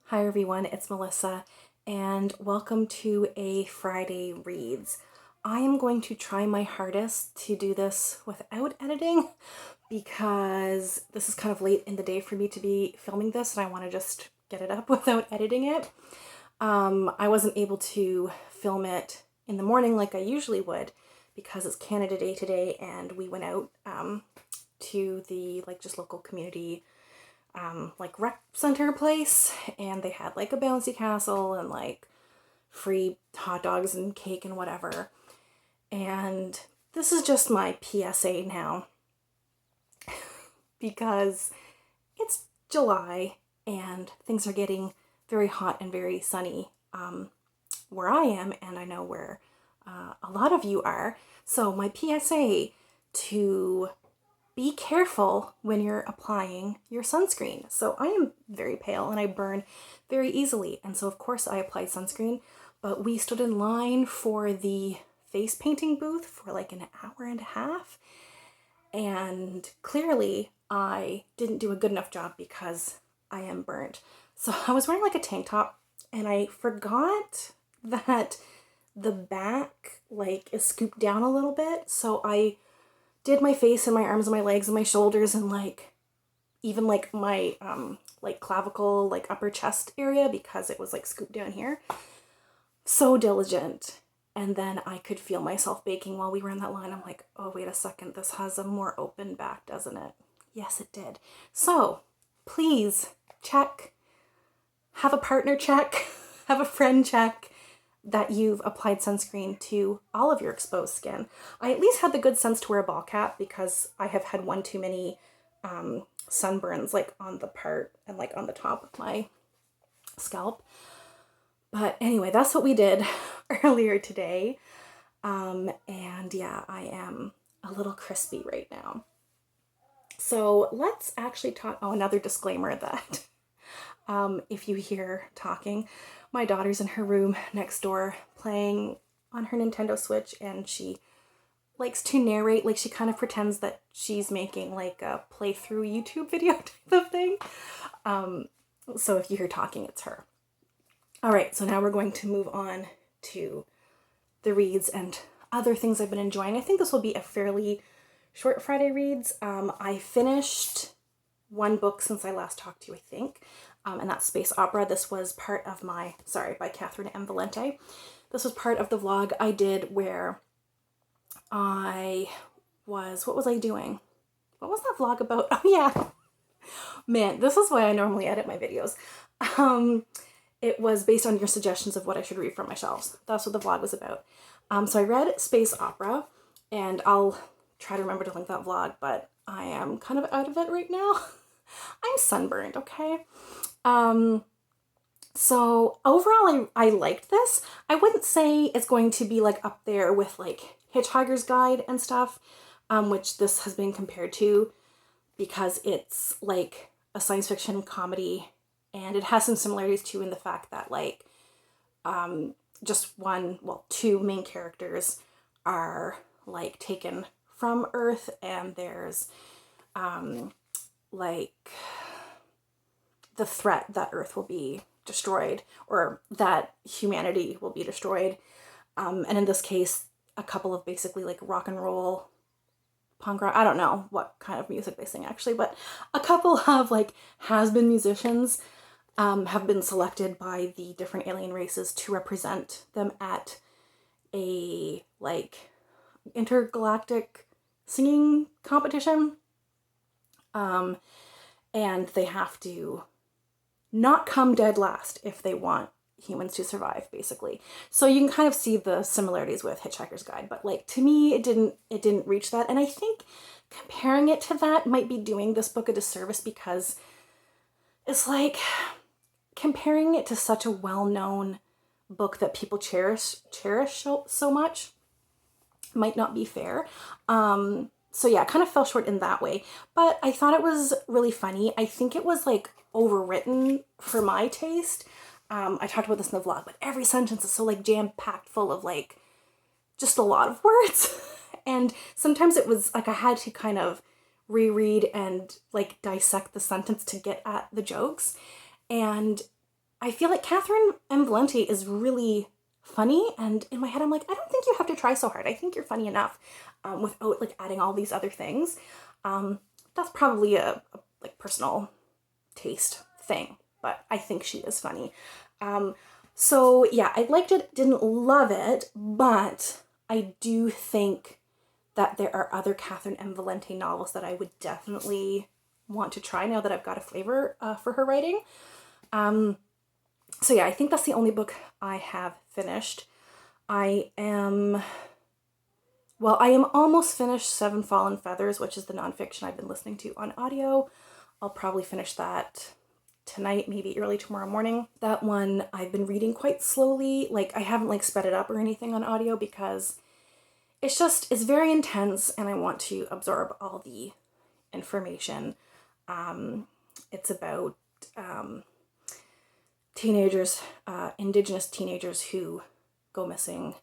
Hi everyone, it's Melissa, and welcome to a Friday Reads. I am going to try my hardest to do this without editing because this is kind of late in the day for me to be filming this and I want to just get it up without editing it. I wasn't able to film it in the morning like I usually would because it's Canada Day today and we went out to the just local community rec center place, and they had like a bouncy castle and like free hot dogs and cake and whatever. And this is just my PSA now because it's July and things are getting very hot and very sunny where I am, and I know where a lot of you are. So my PSA to be careful when you're applying your sunscreen. So I am very pale and I burn very easily. And so of course I applied sunscreen, but we stood in line for the face painting booth for like an hour and a half. And clearly I didn't do a good enough job because I am burnt. So I was wearing like a tank top and I forgot that the back is scooped down a little bit. So I did my face and my arms and my legs and my shoulders and even my clavicle, upper chest area because it was scooped down here. So diligent. And then I could feel myself baking while we were in that line. I'm like, oh, wait a second. This has a more open back, doesn't it? Yes, it did. So please check, have a partner check, have a friend check that you've applied sunscreen to all of your exposed skin. I at least had the good sense to wear a ball cap because I have had one too many sunburns on the part and on the top of my scalp. But anyway, that's what we did earlier today. And yeah, I am a little crispy right now. So let's actually talk. Oh, another disclaimer that if you hear talking, my daughter's in her room next door playing on her Nintendo Switch, and she likes to narrate, she kind of pretends that she's making a playthrough YouTube video type of thing. So if you hear talking, it's her. All right, so now we're going to move on to the reads and other things I've been enjoying. I think this will be a fairly short Friday Reads. I finished one book since I last talked to you, I think. And that's Space Opera. This was part of my, by Catherine M. Valente. This was part of the vlog I did where what was I doing? What was that vlog about? Oh yeah, man, this is why I normally edit my videos. It was based on your suggestions of what I should read from my shelves. That's what the vlog was about. So I read Space Opera, and I'll try to remember to link that vlog, but I am kind of out of it right now. I'm sunburned, okay? So overall, I liked this. I wouldn't say it's going to be up there with Hitchhiker's Guide and stuff, which this has been compared to because it's a science fiction comedy, and it has some similarities too in the fact that two main characters are taken from Earth, and there's the threat that Earth will be destroyed or that humanity will be destroyed. And in this case, a couple of basically rock and roll, punk rock, I don't know what kind of music they sing actually, but a couple of has-been musicians have been selected by the different alien races to represent them at a intergalactic singing competition. And they have to not come dead last if they want humans to survive, basically. So you can kind of see the similarities with Hitchhiker's Guide, but to me, it didn't reach that. And I think comparing it to that might be doing this book a disservice because it's comparing it to such a well-known book that people cherish so much might not be fair. So yeah, it kind of fell short in that way, but I thought it was really funny. I think it was overwritten for my taste. I talked about this in the vlog, but every sentence is so jam-packed full of just a lot of words. And sometimes it was I had to kind of reread and dissect the sentence to get at the jokes. And I feel like Catherine M. Valente is really funny, and in my head I'm like, I don't think you have to try so hard. I think you're funny enough without like adding all these other things. That's probably a like personal taste thing, but I think she is funny. So yeah, I liked it, didn't love it, but I do think that there are other Catherine M. Valente novels that I would definitely want to try now that I've got a flavor for her writing. So yeah, I think that's the only book I have finished. I am almost finished Seven Fallen Feathers, which is the nonfiction I've been listening to on audio. I'll probably finish that tonight, maybe early tomorrow morning. That one I've been reading quite slowly. Like, I haven't like sped it up or anything on audio because it's very intense and I want to absorb all the information. It's about teenagers, Indigenous teenagers who go missing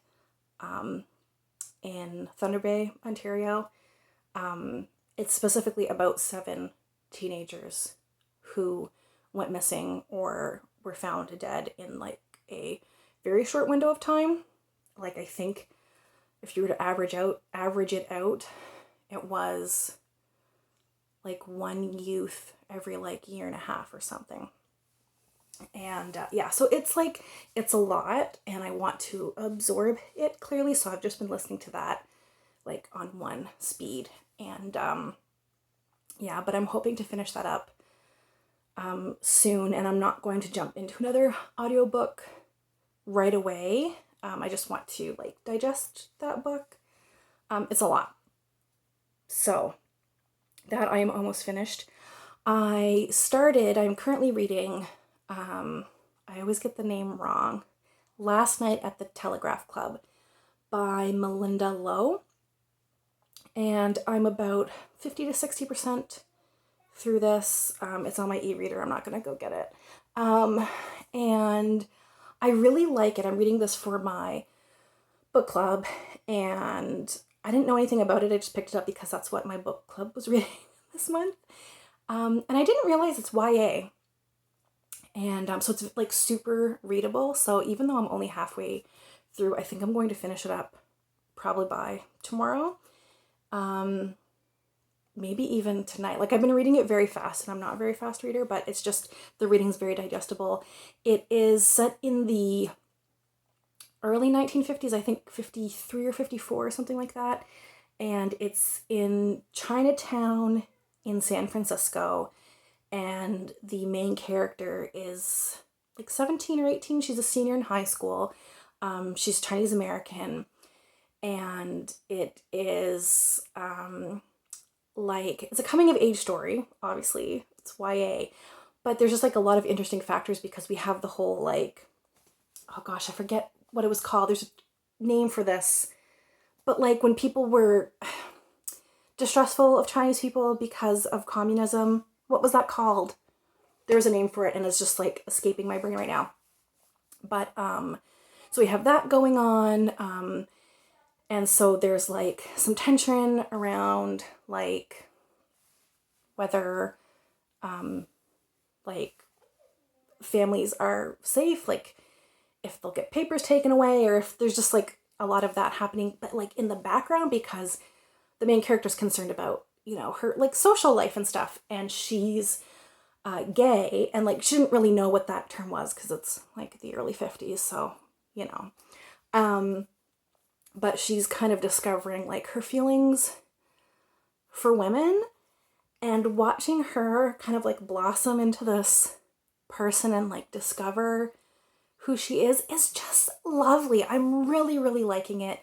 in Thunder Bay, Ontario. It's specifically about 7 teenagers who went missing or were found dead in like a very short window of time. Like, I think if you were to average it out, it was like one youth every like year and a half or something. And yeah, so it's a lot and I want to absorb it clearly. So I've just been listening to that like on one speed. And yeah, but I'm hoping to finish that up soon, and I'm not going to jump into another audiobook right away. I just want to like digest that book. It's a lot. So that I am almost finished. I'm currently reading, I always get the name wrong, Last Night at the Telegraph Club by Melinda Lowe. And I'm about 50 to 60% through this. It's on my e-reader. I'm not going to go get it. And I really like it. I'm reading this for my book club, and I didn't know anything about it. I just picked it up because that's what my book club was reading this month. And I didn't realize it's YA. And so it's like super readable. So even though I'm only halfway through, I think I'm going to finish it up probably by tomorrow. Maybe even tonight. Like, I've been reading it very fast, and I'm not a very fast reader, but it's just, the reading's very digestible. It is set in the early 1950s, I think 53 or 54 or something like that. And it's in Chinatown in San Francisco. And the main character is like 17 or 18. She's a senior in high school. She's Chinese American. And it is it's a coming of age story, obviously. It's YA. But there's just like a lot of interesting factors because we have the whole like, oh gosh, I forget what it was called. There's a name for this. But like when people were distrustful of Chinese people because of communism, what was that called? There's a name for it and it's just like escaping my brain right now. But so we have that going on. And so there's like some tension around like whether like families are safe, like if they'll get papers taken away, or if there's just like a lot of that happening, but like in the background, because the main character's concerned about, you know, her like social life and stuff. And she's gay, and like she didn't really know what that term was because it's like the early 50s. So, you know, but she's kind of discovering like her feelings for women, and watching her kind of like blossom into this person and like discover who she is just lovely. I'm really, really liking it.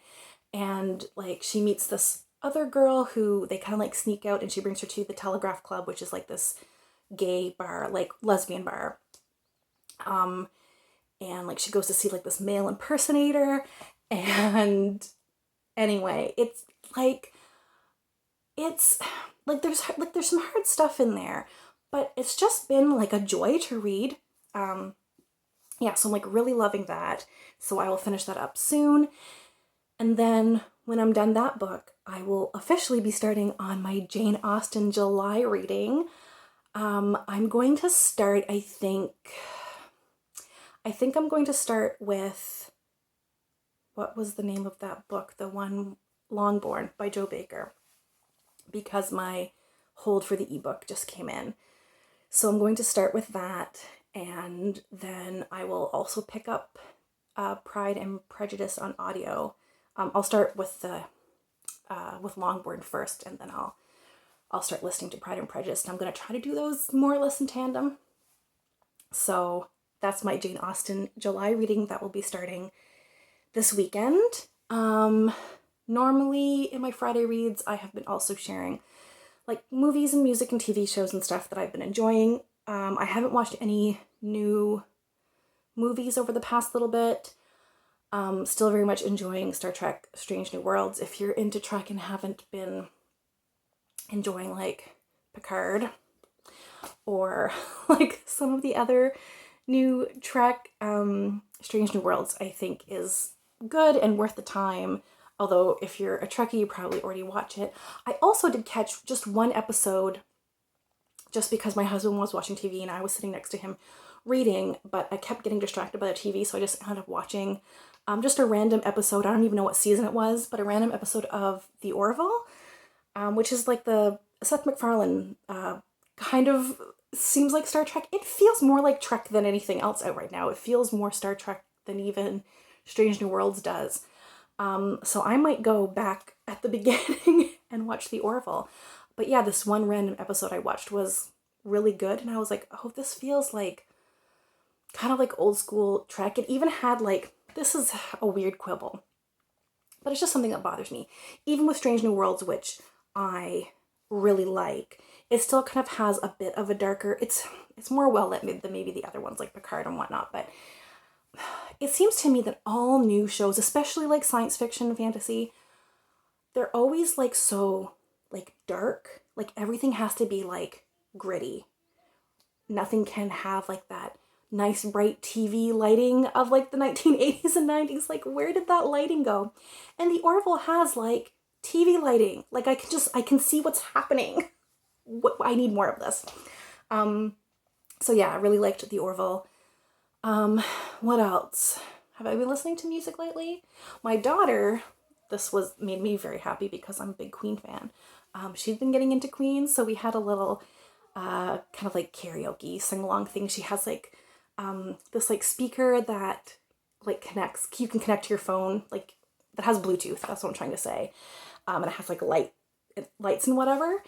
And like she meets this other girl who they kind of like sneak out, and she brings her to the Telegraph Club, which is like this gay bar, like lesbian bar. And like she goes to see like this male impersonator, and anyway, it's like there's some hard stuff in there, but it's just been like a joy to read. Yeah, so I'm like really loving that. So I will finish that up soon. And then when I'm done that book, I will officially be starting on my Jane Austen July reading. I'm going to start, I think, I think I'm going to start with, what was the name of that book? The one, Longborn by Joe Baker, because my hold for the ebook just came in. So I'm going to start with that, and then I will also pick up Pride and Prejudice on audio. I'll start with with Longborn first, and then I'll start listening to Pride and Prejudice. And I'm going to try to do those more or less in tandem. So that's my Jane Austen July reading that will be starting this weekend. Normally in my Friday reads, I have been also sharing like movies and music and TV shows and stuff that I've been enjoying. I haven't watched any new movies over the past little bit. Still very much enjoying Star Trek Strange New Worlds. If you're into Trek and haven't been enjoying like Picard or like some of the other new Trek, Strange New Worlds I think is good and worth the time. Although if you're a Trekkie, you probably already watch it. I also did catch just one episode just because my husband was watching TV and I was sitting next to him reading, but I kept getting distracted by the TV, so I just ended up watching just a random episode. I don't even know what season it was, but a random episode of The Orville, which is like the Seth MacFarlane kind of seems like Star Trek. It feels more like Trek than anything else out right now. It feels more Star Trek than even Strange New Worlds does. So I might go back at the beginning and watch The Orville. But yeah, this one random episode I watched was really good, and I was like, oh, this feels like kind of like old school Trek. It even had like, this is a weird quibble, but it's just something that bothers me. Even with Strange New Worlds, which I really like, it still kind of has a bit of a darker, it's more well lit than maybe the other ones like Picard and whatnot, but it seems to me that all new shows, especially like science fiction and fantasy, they're always like so like dark. Like everything has to be like gritty. Nothing can have like that nice bright TV lighting of like the 1980s and 90s. Like where did that lighting go? And The Orville has like TV lighting. Like I can see what's happening. I need more of this. So yeah, I really liked The Orville. What else? Have I been listening to music lately? My daughter, made me very happy because I'm a big Queen fan. She's been getting into Queen, so we had a little kind of like karaoke sing-along thing. She has like this like speaker that like you can connect to your phone, like that has Bluetooth, that's what I'm trying to say. And it has like lights and whatever.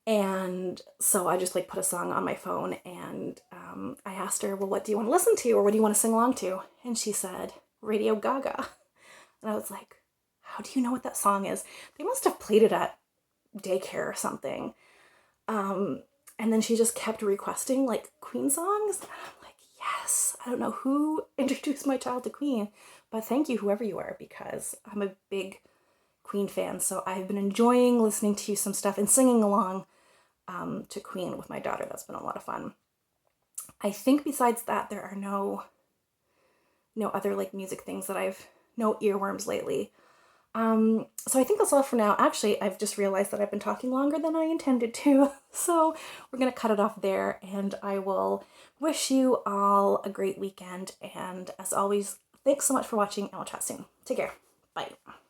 And so I just like put a song on my phone, and I asked her, well, what do you want to listen to, or what do you want to sing along to? And she said, Radio Gaga. And I was like, how do you know what that song is? They must have played it at daycare or something. And then she just kept requesting like Queen songs. And I'm like, yes, I don't know who introduced my child to Queen, but thank you, whoever you are, because I'm a big Queen fan. So I've been enjoying listening to some stuff and singing along to Queen with my daughter. That's been a lot of fun. I think besides that, there are no other like music things that no earworms lately. So I think that's all for now. Actually, I've just realized that I've been talking longer than I intended to. So we're going to cut it off there, and I will wish you all a great weekend. And as always, thanks so much for watching, and we'll chat soon. Take care. Bye.